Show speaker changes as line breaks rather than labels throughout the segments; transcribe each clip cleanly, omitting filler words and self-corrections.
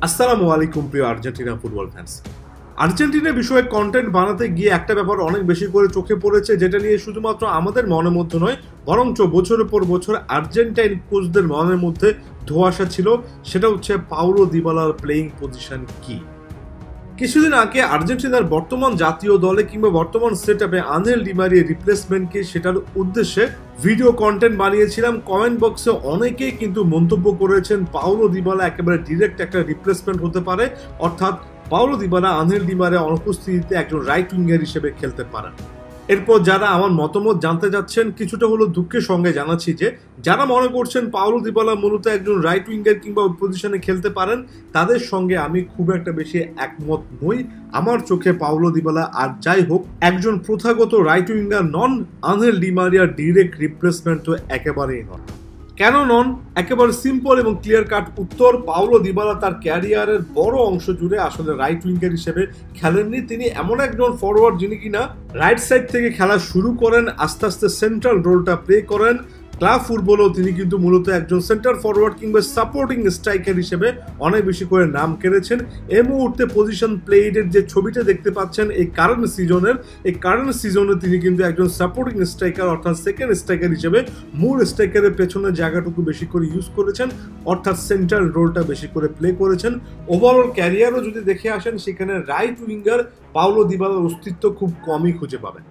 আসসালামু আলাইকুম প্রিয় আর্জেন্টিনা ফুটবল ফ্যান্স। আর্জেন্টিনা বিষয়ে কন্টেন্ট বানাতে গিয়ে একটা ব্যাপার অনেক বেশি করে চোখে পড়েছে, যেটা নিয়ে শুধুমাত্র আমাদের মনের মধ্যে নয়, বরঞ্চ বছরের পর বছর আর্জেন্টাইন কোচদের মনের মধ্যে ধোঁয়াশা ছিল। সেটা হচ্ছে পাউলো দিবালার প্লেইং পজিশন কি। কিছুদিন আগে আর্জেন্টিনার বর্তমান জাতীয় দলে কিংবা বর্তমান সেটআপে আনহেল ডি মারিয়ার রিপ্লেসমেন্টকে সেটার উদ্দেশ্যে ভিডিও কন্টেন্ট বানিয়েছিলাম। কমেন্ট বক্সে অনেকেই কিন্তু মন্তব্য করেছেন পাউলো দিবালা একেবারে ডিরেক্ট একটা রিপ্লেসমেন্ট হতে পারে, অর্থাৎ পাউলো দিবালা আনহেল ডি মারিয়ার অনুপস্থিতিতে একজন রাইট উইঙ্গার হিসেবে খেলতে পারেন। এরপর যারা আমার মতামত জানতে যাচ্ছেন, কিছুটা হলো দুঃখের সঙ্গে জানাচ্ছি যে যারা মনে করছেন পাউলো দিবালা মূলত একজন রাইট উইঙ্গার কিংবা ওই পজিশনে খেলতে পারেন, তাদের সঙ্গে আমি খুব একটা বেশি একমত নই। আমার চোখে পাউলো দিবালা আর যাই হোক একজন প্রথাগত রাইট উইঙ্গার নন, আনহেল ডি মারিয়ার ডিরেক্ট রিপ্লেসমেন্ট তো একেবারেই নন। কেন নন? একেবারে সিম্পল এবং ক্লিয়ার কাট উত্তর, পাউলো দিবালা তার ক্যারিয়ারের বড় অংশ জুড়ে আসলে রাইট উইঙ্গার হিসেবে খেলেননি। তিনি এমন একজন ফরওয়ার্ড যিনি কিনা রাইট সাইড থেকে খেলা শুরু করেন, আস্তে আস্তে সেন্ট্রাল রোলটা প্লে করেন। ক্লাব ফুটবলেও তিনি কিন্তু মূলত একজন সেন্টার ফরওয়ার্ড কিংবা সাপোর্টিং স্ট্রাইকার হিসেবে অনেক বেশি করে নাম কেড়েছেন। এই মুহূর্তে পজিশন প্লেডের যে ছবিটা দেখতে পাচ্ছেন এই কারেন্ট সিজনে তিনি কিন্তু একজন সাপোর্টিং স্ট্রাইকার অর্থাৎ সেকেন্ড স্ট্রাইকার হিসেবে মূল স্ট্রাইকারের পেছনে জায়গাটুকু বেশি করে ইউজ করেছেন, অর্থাৎ সেন্ট্রাল রোলটা বেশি করে প্লে করেছেন। ওভারঅল ক্যারিয়ারও যদি দেখে আসেন, সেখানে রাইট উইঙ্গার পাউলো দিবালার অস্তিত্ব খুব কমই খুঁজে পাবেন।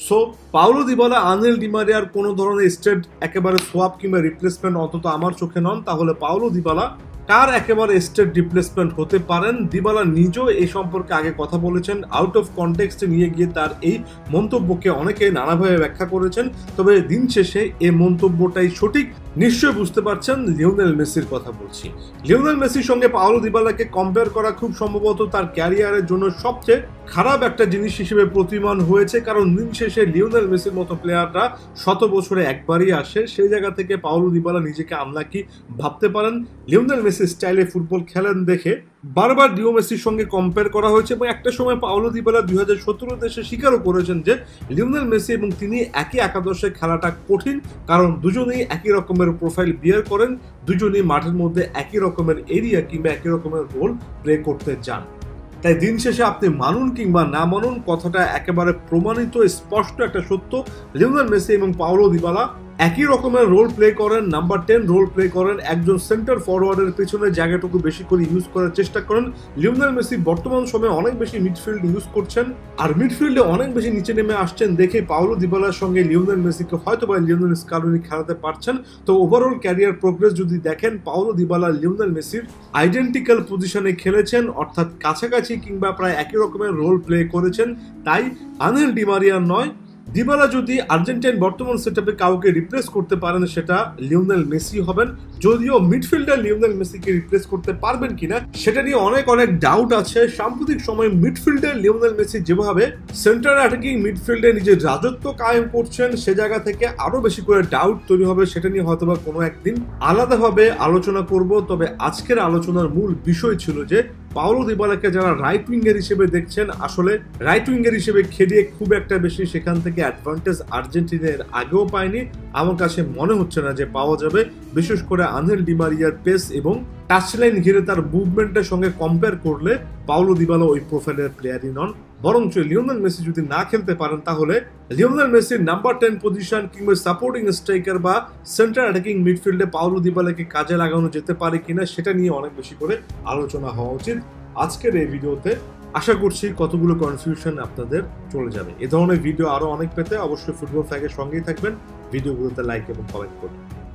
So Paulo Dybala Angel Di মারিয়ার কোনো ধরনের স্টেট একেবারে সোয়াপ কিংবা রিপ্লেসমেন্ট অন্তত আমার চোখে নন। তাহলে পাউলো দিবালা কার একেবারে স্টেট রিপ্লেসমেন্ট হতে পারেন? দিবালা নিজেও এই সম্পর্কে আগে কথা বলেছেন, আউট অফ কনটেক্সটে নিয়ে গিয়ে তার এই মন্তব্যকে অনেকে নানাভাবে ব্যাখ্যা করেছেন। তবে দিন শেষে এই মন্তব্যটাই সঠিক। নিশ্চয়ই বুঝতে পারছেন লিওনেল মেসির কথা বলছি। লিওনেল মেসির সঙ্গে পাউলো দিবালাকে কম্পেয়ার করা খুব সম্ভবত তার ক্যারিয়ারের জন্য সবচেয়ে খারাপ একটা জিনিস হিসেবে প্রতিমান হয়েছে, কারণ দিন শেষে লিওনেল মেসির মতো প্লেয়াররা 100 বছরে একবারই আসে। সেই জায়গা থেকে পাউলো দিবালা নিজেকে আনলাকি ভাবতে পারেন। লিওনেল মেসি স্টাইলে ফুটবল খেলেন দেখে বারবার লিও মেসির সঙ্গে কম্পেয়ার করা হয়েছে, এবং একটা সময় পাউলো দিবালা 2017 দেশে স্বীকারও করেছেন যে লিওনেল মেসি এবং তিনি একই একাদশে খেলাটা কঠিন, কারণ দুজনেই একই রকমের প্রোফাইল বিয়ার করেন, দুজনেই মাঠের মধ্যে একই রকমের এরিয়া কিংবা একই রকমের রোল প্লে করতে চান। তাই দিন শেষে আপনি মানুন কিংবা না মানুন, কথাটা একেবারে প্রমাণিত, স্পষ্ট একটা সত্য। লিওনেল মেসি এবং পাউলো দিবালা একই রকমের রোল প্লে করেন, নাম্বার 10 রোল প্লে করেন, একজন সেন্টার ফরওয়ার্ডের পেছনে জায়গাটুকু বেশি করে ইউজ করার চেষ্টা করেন। লিওনেল মেসি বর্তমান সময়ে অনেক বেশি মিডফিল্ড ইউজ করছেন, আর মিডফিল্ডে অনেক বেশি নিচে নেমে আসছেন দেখে পাউলো দিবালার সঙ্গে লিওনেল মেসিকে হয়তো বা লিওনেল স্কালোনি খেলাতে পারছেন। তো ওভারঅল ক্যারিয়ার প্রোগ্রেস যদি দেখেন, পাউলো দিবালা লিওনেল মেসির আইডেন্টিক্যাল পজিশনে খেলেছেন, অর্থাৎ কাছাকাছি কিংবা প্রায় একই রকমের রোল প্লে করেছেন। তাই আনহেল ডি মারিয়া নয়, দিবালা যদি আর্জেন্টাইন বর্তমান সেটআপে কাউকে রিপ্লেস করতে পারেন, সেটা লিওনেল মেসি হবেন। যদিও মিডফিল্ডার লিওনেল মেসিকে রিপ্লেস করতে পারবেন কিনা সেটা নিয়ে অনেক ডাউট আছে। সাম্প্রতিক সময়ে মিডফিল্ডার লিওনেল মেসি যেভাবে সেন্টার অ্যাটাকিং মিডফিল্ডে নিজের রাজত্ব কায়েম করছেন, সে জায়গা থেকে আরো বেশি করে ডাউট তৈরি হবে। সেটা নিয়ে হয়তোবা কোনো একদিন আলাদাভাবে আলোচনা করব। তবে আজকের আলোচনার মূল বিষয় ছিল যে পাউলো দিবালাকে যারা রাইট উইঙ্গার হিসেবে দেখছেন, আসলে রাইট উইঙ্গার হিসেবে খেলিয়ে খুব একটা বেশি সেখান থেকে অ্যাডভান্টেজ আর্জেন্টিনার আগেও পায়নি। আমার কাছে মনে হচ্ছে না যে পাওয়া যাবে, বিশেষ করে আনহেল ডি মারিয়ার পেস এবং টাচলাইন ঘিরে তার মুভমেন্টের সঙ্গে কম্পেয়ার করলে পাউলো দিবালা ওই প্রোফাইলের প্লেয়ারই নন। বরঞ্চ লিওনেল মেসি যদি না খেলতে পারেন, তাহলে লিওনেল মেসির নাম্বার 10 পজিশন কিংবা সাপোর্টিং স্ট্রাইকার বা সেন্টার অ্যাটাকিং মিডফিল্ডে পাউলো দিবালাকে কাজে লাগানো যেতে পারে কিনা সেটা নিয়ে অনেক বেশি করে আলোচনা হওয়া উচিত। আজকের এই ভিডিওতে আশা করছি কতগুলো কনফিউশন আপনাদের চলে যাবে। এ ধরনের ভিডিও আরো অনেক পেতে অবশ্যই ফুটবল ফ্যাগের সঙ্গেই থাকবেন। ভিডিওগুলোতে লাইক এবং কমেন্ট করুন।